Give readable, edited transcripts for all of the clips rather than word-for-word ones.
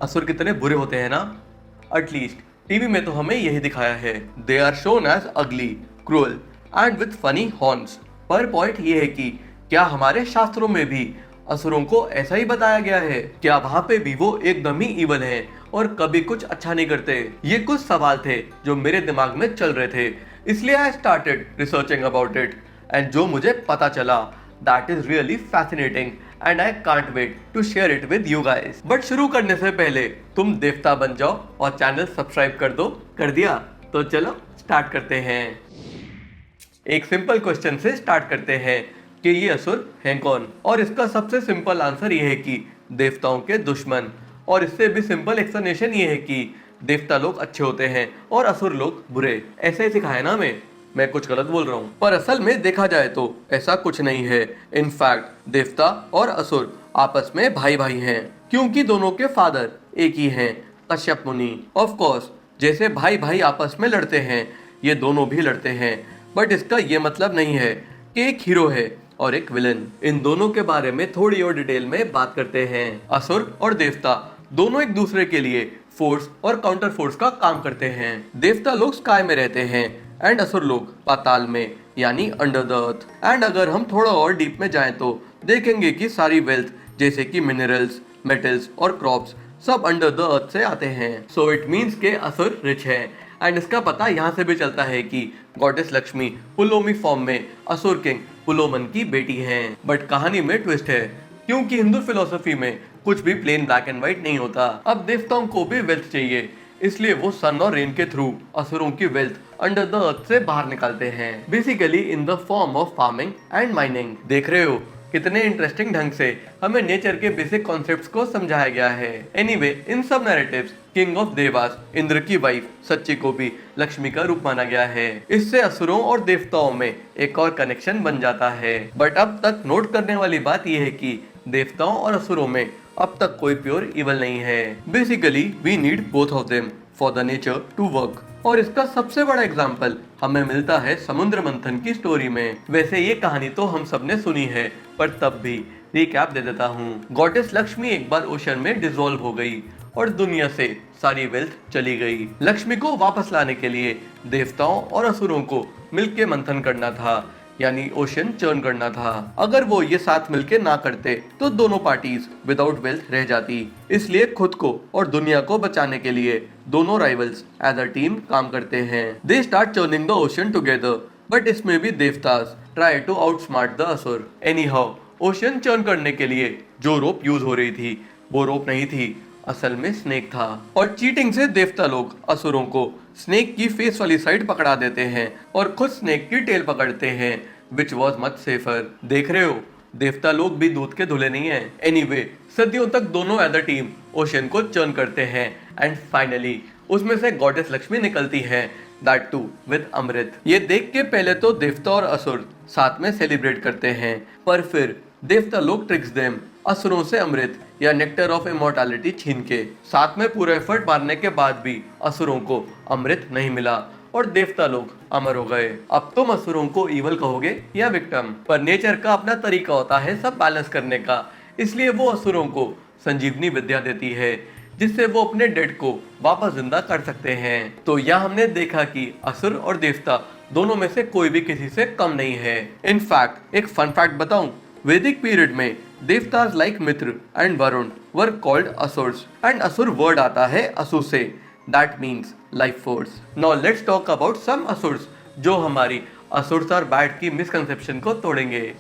असुर कितने बुरे होते हैं ना। एटलीस्ट टीवी में तो हमें यही दिखाया है। दे आर शोन एज अगली, cruel and with funny horns. पर पॉइंट ये है कि क्या हमारे शास्त्रों में भी असुरों को ऐसा ही बताया गया है? क्या वहां पे भी वो एकदम ही इवल है और कभी कुछ अच्छा नहीं करते? ये कुछ सवाल थे जो मेरे दिमाग में चल रहे थे, इसलिए I started researching about it. And जो मुझे पता चला, that is really fascinating and I can't wait to share it with you guys. But शुरू करने से पहले तुम देवता बन जाओ और चैनल सब्सक्राइब कर दो। कर दिया? तो चलो स्टार्ट करते हैं। एक सिंपल क्वेश्चन से स्टार्ट करते हैं कि ये असुर हैं कौन? और इसका सबसे सिंपल आंसर ये है कि देवताओं के दुश्मन। और इससे भी सिंपल एक्सप्लेनेशन ये है कि देवता लोग अच्छे होते हैं और असुर लोग बुरे। ऐसे ही सिखाया ना मैं कुछ गलत बोल रहा हूँ? पर असल में देखा जाए तो ऐसा कुछ नहीं है। इनफैक्ट देवता और असुर आपस में भाई भाई हैं, क्योंकि दोनों के फादर एक ही हैं, कश्यप मुनि। ऑफ कोर्स जैसे भाई भाई आपस में लड़ते हैं, ये दोनों भी लड़ते हैं। बट इसका ये मतलब नहीं है कि एक हीरो है और एक विलन। इन दोनों के बारे में थोड़ी और डिटेल में बात करते हैं। असुर और देवता दोनों एक दूसरे के लिए फोर्स और काउंटर फोर्स का काम करते हैं। देवता लोग स्काई में रहते हैं एंड असुर लोग पाताल में, यानी अंडर द अर्थ। एंड अगर हम थोड़ा और डीप में जाएं तो देखेंगे कि सारी वेल्थ जैसे कि मिनरल्स, मेटल्स और क्रॉप्स सब अंडर द अर्थ से आते हैं। सो इट मीन्स के असुर रिच है। एंड इसका पता यहाँ से भी चलता है कि गॉडेस लक्ष्मी पुलोमी फॉर्म में असुर किंग पुलोमन की बेटी हैं। बट कहानी में ट्विस्ट है, क्योंकि हिंदू फिलोसफी में कुछ भी प्लेन ब्लैक एंड व्हाइट नहीं होता। अब देवताओं को भी वेल्थ चाहिए, इसलिए वो सन और रेन के थ्रू असुरों की वेल्थ अंडर द अर्थ से बाहर निकालते हैं, basically in the form of farming and mining. देख रहे हो कितने इंटरेस्टिंग ढंग से हमें नेचर के बेसिक कॉन्सेप्ट्स को समझाया गया है। एनीवे, इन सब narratives king of Dewas Indra की वाइफ सच्ची को भी लक्ष्मी का रूप माना गया है। इससे असुरों और देवताओं में एक और कनेक्शन बन जाता है। बट अब तक नोट करने वाली बात यह है कि देवताओं और असुरों में अब तक कोई प्योर इवल नहीं है। Basically we need both of them for the nature to work. और इसका सबसे बड़ा एग्जाम्पल हमें मिलता है समुद्र मंथन की स्टोरी में। वैसे ये कहानी तो हम सबने सुनी है, पर तब भी रिकैप दे देता हूँ। गॉडेस लक्ष्मी एक बार ओशन में डिसॉल्व हो गई और दुनिया से सारी वेल्थ चली गई। लक्ष्मी को वापस लाने के लिए देवताओं और असुरों को मिलके मंथन करना था, यानी ओशन चर्न करना था। अगर वो ये साथ मिलके ना करते तो दोनों पार्टीज विदाउट वेल्थ रह जाती। इसलिए खुद को और दुनिया को बचाने के लिए दोनों राइवल्स एज अ टीम काम करते हैं। They start churning the ocean together, but इसमें भी देवतास ट्राई टू आउटस्मार्ट द असुर। एनी हाउ, ओशन चर्न करने के लिए जो रोप यूज हो रही थी वो रोप नहीं थी, असल में स्नेक था। और चीटिंग से देवता लोग असुरों को स्नेक की फेस वाली साइड पकड़ा देते हैं और खुद स्नेक की टेल पकड़ते हैं, विच वॉज मच सेफर। देख रहे हो, देवता लोग भी दूध के धुले नहीं है। एनीवे, सदियों तक दोनों एज अ टीम ओशन को चर्न करते हैं एंड फाइनली उसमें से गॉडेस लक्ष्मी निकलती है, दैट टू विद अमृत। ये देख के पहले तो देवता और असुर साथ में सेलिब्रेट करते हैं, पर फिर देवता लोग ट्रिक्स देम असुरों से अमृत या नेक्टर ऑफ इमॉर्टैलिटी छीन के। साथ में पूरा एफर्ट मारने के बाद भी असुरों को अमृत नहीं मिला और देवता लोग अमर हो गए। अब तुम असुरों को इवल कहोगे या विक्टिम, पर नेचर का अपना तरीका होता है सब बैलेंस करने का। इसलिए वो असुरों को संजीवनी विद्या देती है, जिससे वो अपने डेड को वापस जिंदा कर सकते हैं। तो यहाँ हमने देखा कि असुर और देवता दोनों में से कोई भी किसी से कम नहीं है। इनफैक्ट एक फन फैक्ट बताऊं, वैदिक पीरियड में devatas like Mitra and Varun were called asurs and asura word आता है असु से, that means life force. Now let's talk about some asurs जो हमारी असुर्स और बैड की मिसकंसेप्शन को तोड़ेंगे।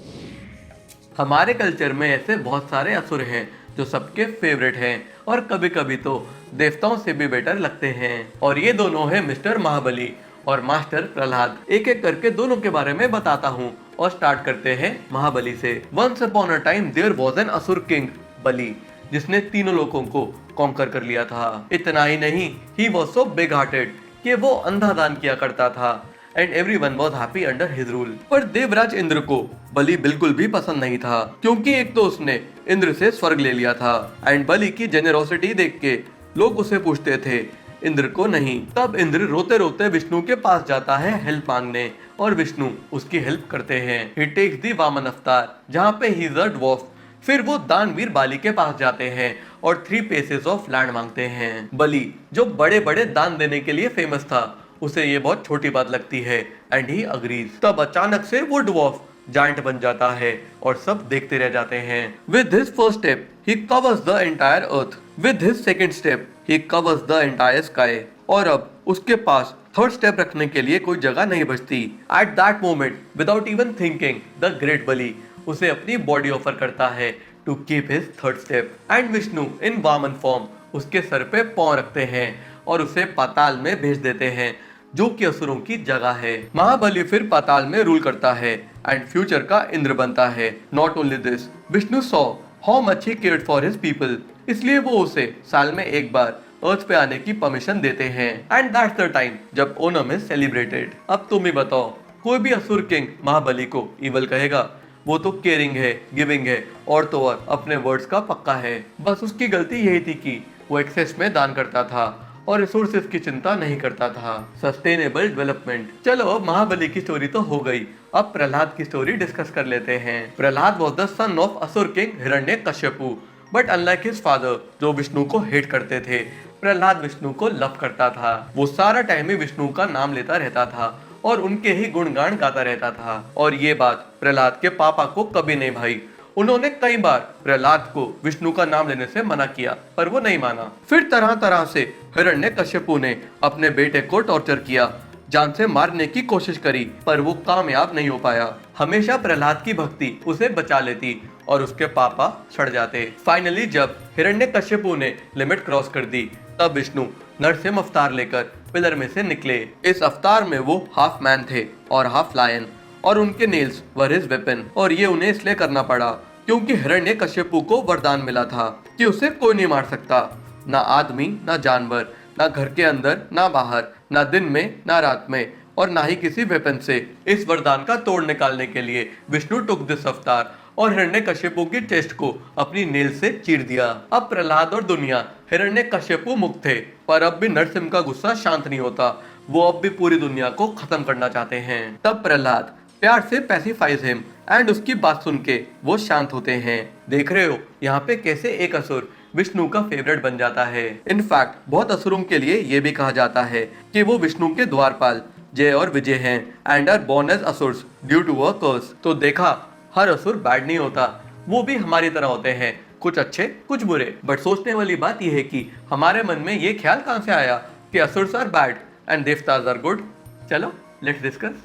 हमारे कल्चर में ऐसे बहुत सारे असुर हैं जो सबके फेवरेट हैं और कभी कभी तो देवताओं से भी बेटर लगते हैं। और ये दोनों हैं मिस्टर महाबली और मास्टर प्रहलाद। एक एक करके दोनों के बारे में बताता हूँ और स्टार्ट करते हैं महाबली से। Once upon a time there was an asura king Bali, जिसने तीनों लोगों को कॉन्कर कर लिया था। इतना ही नहीं, he was so big hearted कि वो अंधा दान किया करता था and everyone was happy under his rule. पर देवराज इंद्र को बलि बिल्कुल भी पसंद नहीं था, क्योंकि एक तो उसने इंद्र से स्वर्ग ले लिया था एंड बलि की जेनेरोसिटी देख के लोग उसे पूछते थे, इंद्र को नहीं। तब इंद्र रोते रोते विष्णु के पास जाता है हेल्प मांगने और विष्णु उसकी हेल्प करते हैं। ही टेक्स दी वामन अवतार, जहाँ पे ही इज अ ड्वार्फ फिर वो दानवीर बाली के पास जाते हैं और 3 पेसेस ऑफ लैंड मांगते हैं। बली जो बड़े बड़े दान देने के लिए फेमस था, उसे ये बहुत छोटी बात लगती है एंड ही अग्रीज। तब अचानक से वो ड्वार्फ जायंट बन जाता है और सब देखते रह जाते हैं। With his first step he covers the entire earth, with his second step he covers the entire sky. और अब उसके पास थर्ड स्टेप रखने के लिए कोई जगह नहीं बचती। At that moment without even thinking the great Bali उसे अपनी बॉडी ऑफर करता है to keep his third step. And Vishnu in Vaman form उसके सर पे पांव रखते हैं और उसे पाताल में भेज देते हैं, जो कि असुरों की जगह है। महाबली फिर पाताल में रूल करता है एंड फ्यूचर का इंद्र बनता है। Not only this, Vishnu saw how much he cared for his people, इसलिए वो उसे साल में एक बार अर्थ पे आने की परमिशन देते हैं। एंड दैट्स द टाइम जब ओनम इज सेलिब्रेटेड। अब तुम ही बताओ, कोई भी असुर किंग महाबली को इवल कहेगा? वो तो केयरिंग है, गिविंग है और तो और अपने वर्ड्स का पक्का है। बस उसकी गलती यही थी कि वो एक्सेस में दान करता था और रिसोर्सेज की चिंता नहीं करता था। Sustainable development. चलो अब महाबली की स्टोरी तो हो गई, अब प्रहलाद की स्टोरी डिस्कस कर लेते हैं। Prahlad was the son of asura king Hiranyakashipu, but unlike his father जो विष्णु को हेट करते थे, प्रहलाद विष्णु को लव करता था। वो सारा टाइम ही विष्णु का नाम लेता रहता था और उनके ही गुणगान गाता रहता था। और ये बात प्रहलाद के पापा को कभी नहीं भाई। उन्होंने कई बार प्रहलाद को विष्णु का नाम लेने से मना किया, पर वो नहीं माना। फिर तरह तरह से हिरण्यकश्यपु ने अपने बेटे को टॉर्चर किया, जान से मारने की कोशिश करी, पर वो कामयाब नहीं हो पाया। हमेशा प्रहलाद की भक्ति उसे बचा लेती और उसके पापा सड़ जाते। फाइनली जब हिरण्यकश्यपु ने लिमिट क्रॉस कर दी, तब विष्णु नरसिंह अवतार लेकर पिलर में से निकले। इस अवतार में वो हाफ मैन थे और हाफ लायन, और उनके नेल्स वर हिज वेपन। और ये उन्हें इसलिए करना पड़ा क्योंकि हिरण्यकश्यपु को वरदान मिला था कि उसे कोई नहीं मार सकता, ना आदमी ना जानवर, ना घर के अंदर ना बाहर, ना दिन में ना रात में, और ना ही किसी वेपन से। इस वरदान का तोड़ निकालने के लिए विष्णु टुक दिस अवतार और हिरण्यकश्यपु की चेस्ट को अपनी नेल से चीर दिया। अब प्रहलाद और दुनिया हिरण्यकश्यपु मुक्त थे, पर अब भी नरसिंह का गुस्सा शांत नहीं होता। वो अब भी पूरी दुनिया को खत्म करना चाहते हैं। तब प्रहलाद प्यार से पैसिफाइज हिम एंड उसकी बात सुन के वो शांत होते हैं। देख रहे हो यहाँ पे कैसे एक असुर विष्णु का फेवरेट बन जाता है। इनफैक्ट बहुत असुरों के लिए ये भी कहा जाता है कि वो विष्णु के द्वारपाल जय और विजय हैं and are born as asurs due to a curse. तो देखा, हर असुर बैड नहीं होता, वो भी हमारी तरह होते हैं, कुछ अच्छे कुछ बुरे। बट सोचने वाली बात यह है कि हमारे मन में ये ख्याल कहां से आया कि asurs are bad and devatas are good. चलो लेट्स डिस्कस।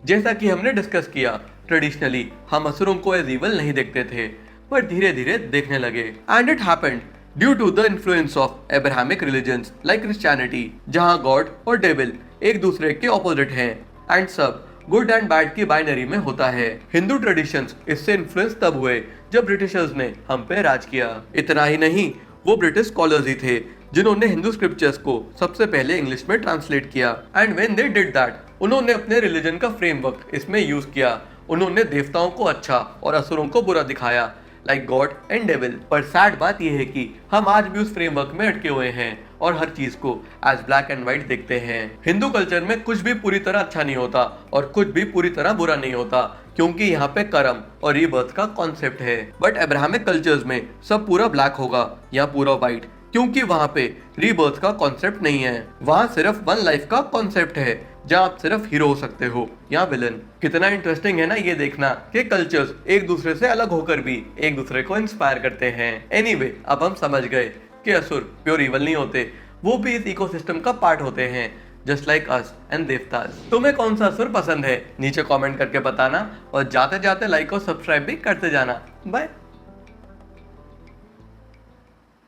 जैसा कि हमने डिस्कस किया, ट्रेडिशनली हम असुरों को एज इवल नहीं देखते थे, पर धीरे धीरे देखने लगे। And it happened due to the influence of Abrahamic religions like Christianity, जहां गॉड और डेविल एक दूसरे के ऑपोजिट हैं एंड सब गुड एंड बैड की बाइनरी में होता है। हिंदू ट्रेडिशंस इससे इन्फ्लुएंस तब हुए जब ब्रिटिशर्स ने हम पे राज किया। इतना ही नहीं, वो ब्रिटिश स्कॉलर्स ही थे जिन्होंने हिंदू स्क्रिप्चर्स को सबसे पहले इंग्लिश में ट्रांसलेट किया। And when they did that, उन्होंने अपने रिलीजन का फ्रेमवर्क इसमें यूज किया। उन्होंने देवताओं को अच्छा और असुरों को बुरा दिखाया, लाइक गॉड एंड डेविल। पर सैड बात यह है कि हम आज भी उस फ्रेमवर्क में अटके हुए हैं और हर चीज को एज ब्लैक एंड व्हाइट देखते हैं। हिंदू कल्चर में कुछ भी पूरी तरह अच्छा नहीं होता और कुछ भी पूरी तरह बुरा नहीं होता, क्योंकि यहाँ पे कर्म और रीबर्थ का कॉन्सेप्ट है। बट अब्राहमिक कल्चर्स में सब पूरा ब्लैक होगा या पूरा व्हाइट, क्योंकि वहाँ पे रीबर्थ का कॉन्सेप्ट नहीं है। वहाँ सिर्फ वन लाइफ का कॉन्सेप्ट है, जहाँ आप सिर्फ हीरो हो सकते हो या विलन। कितना इंटरेस्टिंग है ना ये देखना कि कल्चर्स एक दूसरे से अलग होकर भी एक दूसरे को इंस्पायर करते हैं। एनीवे, अब हम समझ गए कि असुर प्योर इवल नहीं होते, वो भी इस इकोसिस्टम का पार्ट होते हैं, जस्ट लाइक अस एंड देवतास। तुम्हें कौन सा असुर पसंद है नीचे कमेंट करके बताना, और जाते जाते लाइक और सब्सक्राइब भी करते जाना। बाय।